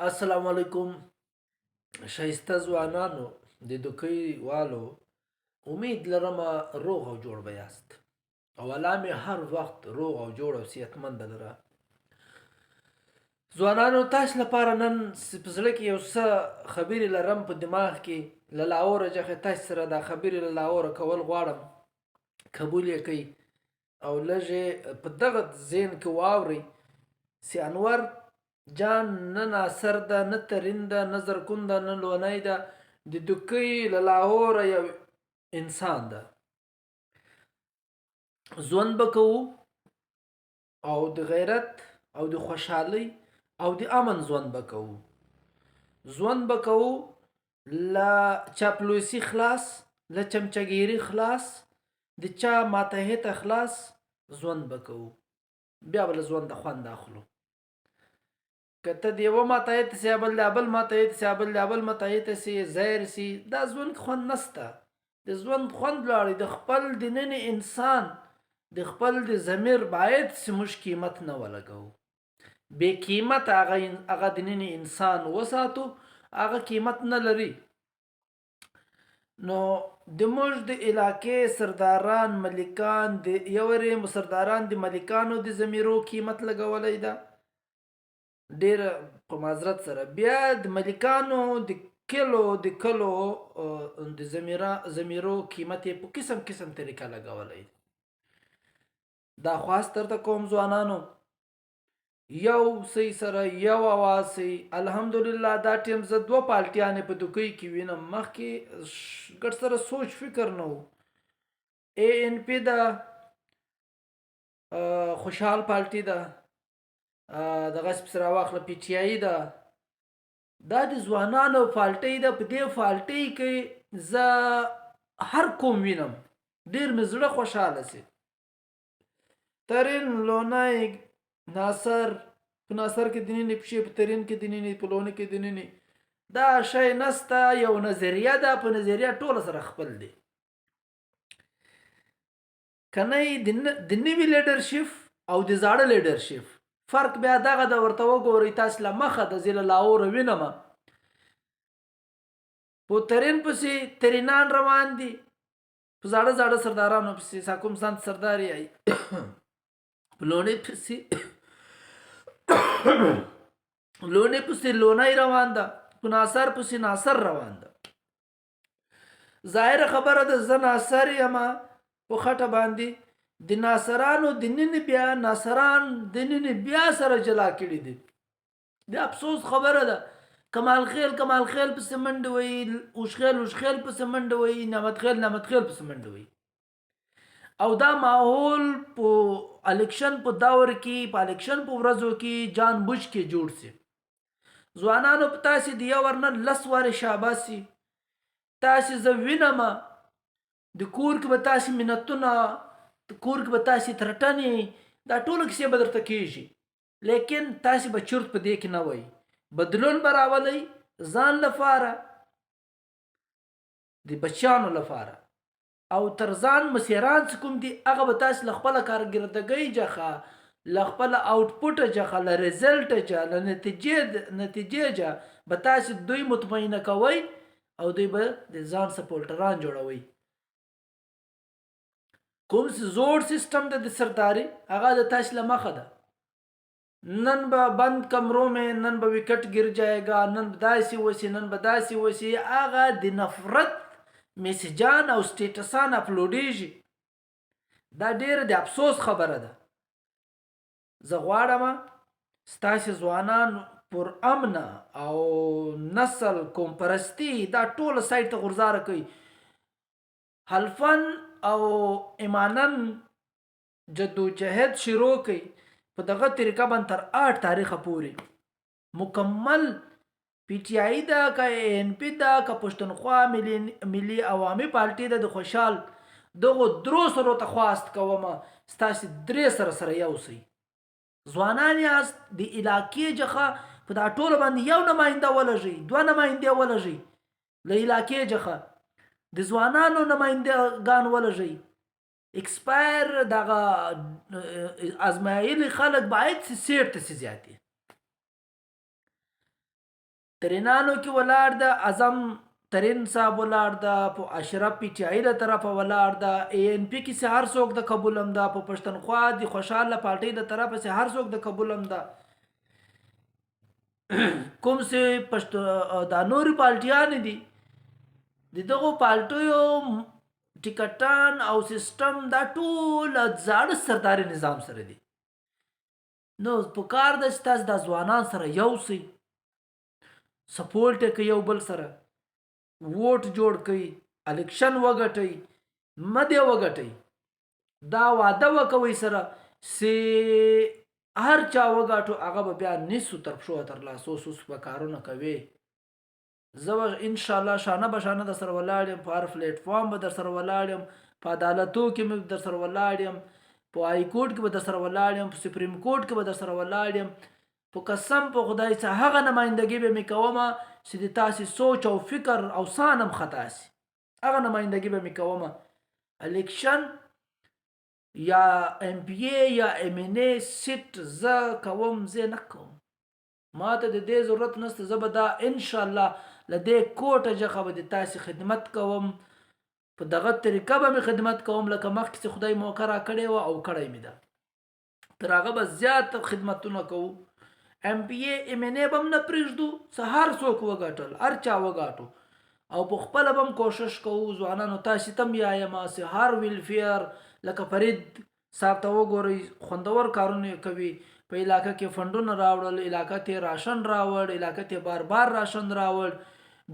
السلام علیکم. ښایسته ځوانانو، د دوکۍ والو، امید لرمه روغ او جوړ به یاست او الله مې هر وخت روغ او جوړ او صحتمنده لره. ځوانانو، تاسو لپاره نن په زړه کې یو څه خبرې لرم، په دماغ کې له لاوره څخه تاسو سره دا خبرې له لاوره کول غواړم. قبول یې کړئ او لږ په دغه ذهن کې واورئ چې انور جان نه ناصر ده، نه ترین ده، نه زرکون ده، نه لونی ده، د دوکۍ له لاهوره یو انسان ده. ژوند به کوو او د غیرت او د خوشحالۍ او د امن ژوند به کوو. ژوند به کوو له چاپلوسي خلاص، له چمچهګیري خلاص، د چا ماتحته خلاص ژوند به کوو. بیا به له ژونده خوند اخلو. که ته د یوه ماتحت سي، بل د بل ماتحت سي، بل د بل ماتحت سي، زیر سي، دا ژوند کې خوند نسته. د ژوند خوند لاړې د خپل د نن انسان د خپل د ضمیر باید چې موږ قیمت نه ولګو. بې قیمت هغه د نن انسان وساتو، هغه قیمت نه لري. نو د موږ د علاقې سرداران ملکان د یورې سرداران د ملکانو د ضمیرو قیمت لګولی ده ډیر په معذرت سره. بیا د ملکانو د کلو د ضمیرو قیمت یې په قسم قسم طریقه لګولی. دا خواست درته کوم ځوانانو، یو سی سره یو اواز سی. الحمدلله دا ټیم زه دوه پالټیانې په دوکۍ کې وینم. مخکې ګډ سره سوچ فکر نه و. ANP ده، خوشحال پالټي ده، دغسې پسې راواخله PTI ده. دا د ځوانانو پالټۍ ده. په دې پالټۍ کې زه هر کوم وینم، ډېر مې زړه خوشحاله سي. ترین، لونی، ناصر، په ناصر کې دننه پښې، په ترین کې دننه، په لونی کې دننه. دا شی نسته، یو نظریه ده. په نظریه ټول سره خپل دی. کنه د نوي لیډرشپ او د زاړه لیډرشپ فرق بیا دغه د ورته وګورئ. تاسو له مخه د زیله لاهور وینم په ترین پسې ترینان روان دي، په زاړه زاړه سردارانو پسې ساکوم سانت سردار یې په لونی پسې لونی پسې لونی روان ده، په ناصر پسې ناصر روان ده. ظاهر خبره ده زه ناصر یم په خټه باندې. د ناصرانو د نن بیا ناصران د نن بیا سره جلا کړي دي. د افسوس خبره ده. کمال خیل پسې منډه وي، اوشخیل پسې منډه وي، نعمت خیل پسې منډه وي. او دا ماحول په الیکشن په دور کې، په الیکشن په ورځو کې جان بوجھ کې جوړ سي. ځوانانو په تاسې د یو ورنه 10 وارې شاباسي. تاسې زه وینم د کور کې به تاسې منتونه، کور کې به تاسې ترټنې، دا ټوله کیسې به درته کېږي. لیکن تاسې به چرت په دې کې نه وئ. بدلون به راولئ ځان لپاره، د بچیانو لپاره، او تر ځان مسیران چې کوم دي هغه به تاسې له خپله کارګردګۍ څخه، له خپله آوټپوټه څخه، له رزلټه څخه، له نتیجې څخه به تاسې دوی مطمئنه کوئ او دوی به د ځان سپورټران جوړوئ. کوم زوړ سیستم د سرداري هغه د تاسې له مخه ده. نن به بند کمروں میں، نن به وکٹ گر جائے گا، نن به داسې وسی، نن به داسې وسی. هغه د نفرت میسجان او سټیټسان اپلوډیږي. دا ډیره د افسوس خبره ده. زه غواړم ستاسې ځوانان پر امنه او نسل کوم پرستی دا ټول سایت ته غورځاره کوي. حلفن او ایمانن جدوجہد شروع کوي په دغه طریقه باندې تر 8 تاریخه پورې مکمل PTI ده، که ANP ده، که پښتونخوا ملي عوامي پارټي ده. د خوشحال دغو درو سرو ته خواست کوم ستاسې درې سره یو سئ. ځوانان یاست، د علاقې څخه په دا ټولو باندې یو نماینده ولږئ، 2 نمایندې ولږئ. له علاقې څخه د ځوانانو نمایندګان ولږئ. اکسپایر دغه ازمایلي خلک باید سیټ ته زیاتې ترینانو کې ولاړ ده، اعظم ترین صاحب ولاړ ده، په اشرف پیټیایي له طرفه ولاړ ده، اے ان پی کې سه هر څوک د قبول هم ده، په پښتونخوا د خوشحاله پارټۍ د طرفه سه هر څوک د قبول هم ده. کوم سه پښتو دا نوري پارټیان دي د دغو پارټیو ټیکټان او سیستم دا ټول زاړه سرداري نظام سره دي. نو په کار ده چې تاسو د ځوانان سره یو سئ، سپورټ کوي یو بل سره، ووټ جوړ کوي، الیکشن وګټئ، مده وګټئ، دا وعده وکوي سره سی هر چا وګاټو هغه به بیا نیسو تر پښو تر لاسو سوس په کارونه کوي. زه ان شاء الله شانه بشانه در سره ولاړ یم، په هر پلیټ فارم به در سره ولاړ یم، په عدالتو کې مې در سره ولاړ یم، په های کورټ کې به در سره ولاړ یم، په سپریم کورټ کې به در سره ولاړ یم. په قسم په خدای څخه هغه نمائندګي به مې کومه چې د تاسې سوچ او فکر او سانم خطا سي، هغه نمائندګي به مې کومه. الیکشن یا ام پی ای یا ام ان ای سیټ زه کوم، زه نه کوم، ما ته د دې ضرورت نشته. زه به دا ان شاء الله لدې کوټه جخه به د تاسې خدمت کوم، په دغه طریقه به مې خدمت کوم لکه مخکې چې خدای موقع را کړې وه او کړی مې ده، تر هغه به زیات خدمتونه کوو. ام پی ای ام ان ای به هم نه پرېږدو، څه هر څوک وګټل، هر چا وګاټو، او په خپله به هم کوشش کوو. ځوانانو تاسې ته هم وایم چې هر ویلفیر لکه فرید صاحب ته وګورئ، خوندور کارونه کوي، په علاقه کې فنډونه راوړل، علاقه ته راشن راوړ، علاقه ته بار بار راشن راوړ،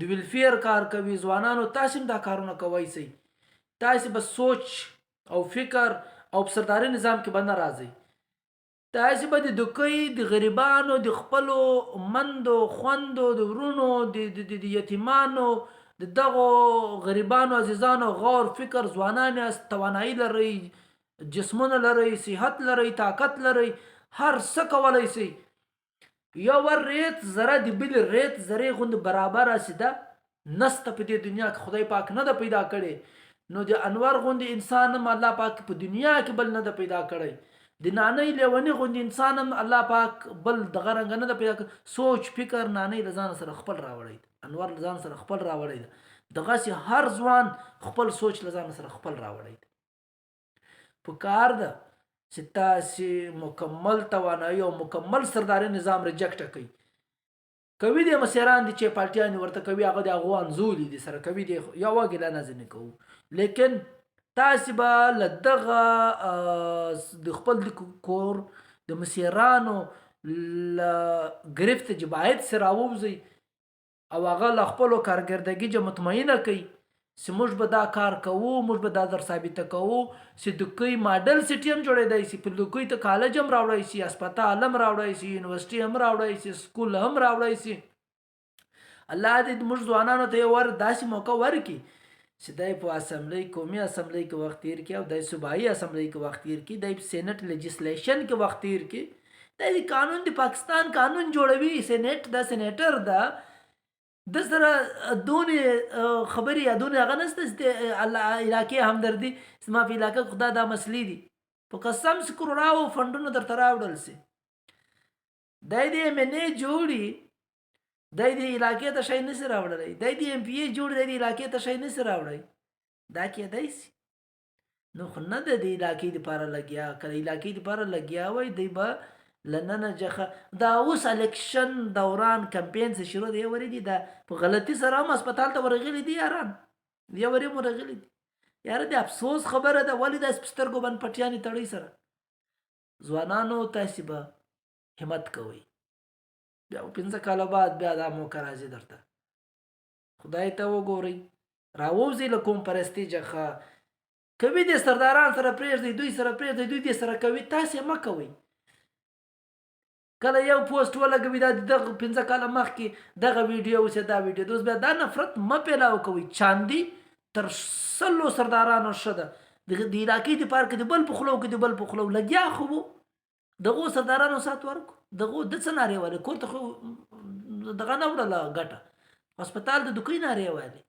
د ویلفیر کار کوي. ځوانانو تاسې هم دا کارونه کوئ سئ، تاسې به سوچ او فکر او په سرداري نظام کې به نه راځئ، تاسې به د دوکۍ د غریبانو د خپلو مندو خوندو د ورونو د یتیمانو د دغو غریبانو عزیزانو غور فکر ځوانان یاست، توانایي لرئ، جسمونه لرئ، صحت لرئ، طاقت لرئ، هر څه کولی شئ. یو ریت ذره د بل ریت ذرې غوندې برابر سیده نسته په دې دنیا کې، خدای پاک نه ده پیدا کړی. نو د انور غوندې انسان هم الله پاک په دنیا کې بل نه ده پیدا کړی، د نانۍ لیوني غوندې انسان هم الله پاک بل دغه رنګه نه ده پیدا کړی. سوچ فکر نانۍ له ځان سره خپل راوړی، انور له ځان سره خپل راوړی، دغسې هر ځوان خپل سوچ له ځان سره خپل راوړی. په کار ده چې تاسې مکمل توانایي او مکمل سرداري نظام ریجکټ کوي. کوي د مسیران دي چې پارټیان ورته کوي، هغه د هغو انځولي دي سره کوي، د یو ګیله نه ځنې کوو، لیکن تاسې به له دغه د خپل د کور د مسیرانو له گرفت چې باید سره راووځئ او هغه له خپلو کارکردګي چې مطمئنه کوي چې موږ به دا کار کوو، موږ به دا در ثابته کوو چې دوکۍ ماډل سټي هم جوړېدای شي، په دوکۍ ته کالج هم راوړی شي، هسپتال هم راوړی شي، یونیورسټي هم راوړی شي، سکول هم راوړی شي. الله دې موږ ځوانانو ته یو داسې موقع ورکړي چې دای په اسمبلی، قومي اسمبلی کې وخت تیر کړي او دای صوبایي اسمبلی کې وخت تیر کړي، دای په سینټ لیجسلیشن کې وخت تیر کړي، دای قانون د پاکستان قانون جوړوي، سینټ دا سینیټر ده، د سره دونې خبرې یا دونې هغه نشته چې علاقې همدردي زما په علاقه کې خدا دا مسلې دي، په قسم چې کروڑاو فنډونه درته راوړل سي، دای د ایم ان ای جوړي، دای د علاقې ته شی نشي راوړلی، دای د ایم پی ای جوړي، دای د علاقې ته شی نشي راوړی، دا کېدای سي. نو خو نه د علاقې دپاره لګیا، که د علاقې دپاره لګیا وای دی به لننه جخه دا اوس الیکشن دوران کمپین څه شروع دی ورې دي، دا په غلطي سره هم هسپتال ته ورغلي دي یاران، یا ورې هم ورغلي دي یاره، د افسوس خبره ده، ولې داسې په سترګو باندې پټیانې تړئ سره. ځوانانو تاسې به همت کوئ، بیا 15 کاله بعد بیا دا موقع راځي درته، خدای ته وګورئ، راووځئ له قوم پرستۍ څخه، کوي د سرداران سره پرېږدئ، دوی سره پرېږدئ، دوی دې سره کوي، تاسې مه کوئ. کله یو پوسټ ولګوي دا دغه 15 کاله مخکې دغه ویډیو اوس دا ویډیو دوس بیا دا نفرت مه پیلاو کوئ. چاندي تر 100 سردارانو ښه ده، د علاقې دپاره کې د بل په خولو کې د بل په خولو لګیا خو وو، دغو سردارانو سات ورکړو، دغو د څه نارې والې کور ته خو دغه نه وړله ګټه، هسپتال د دوکۍ نارې والې،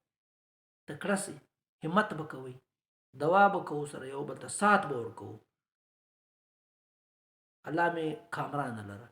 تکړه سئ، همت به کوئ، دوا به کوو سره یو بل ته سات به ورکوو. الله مې کامرانه لره.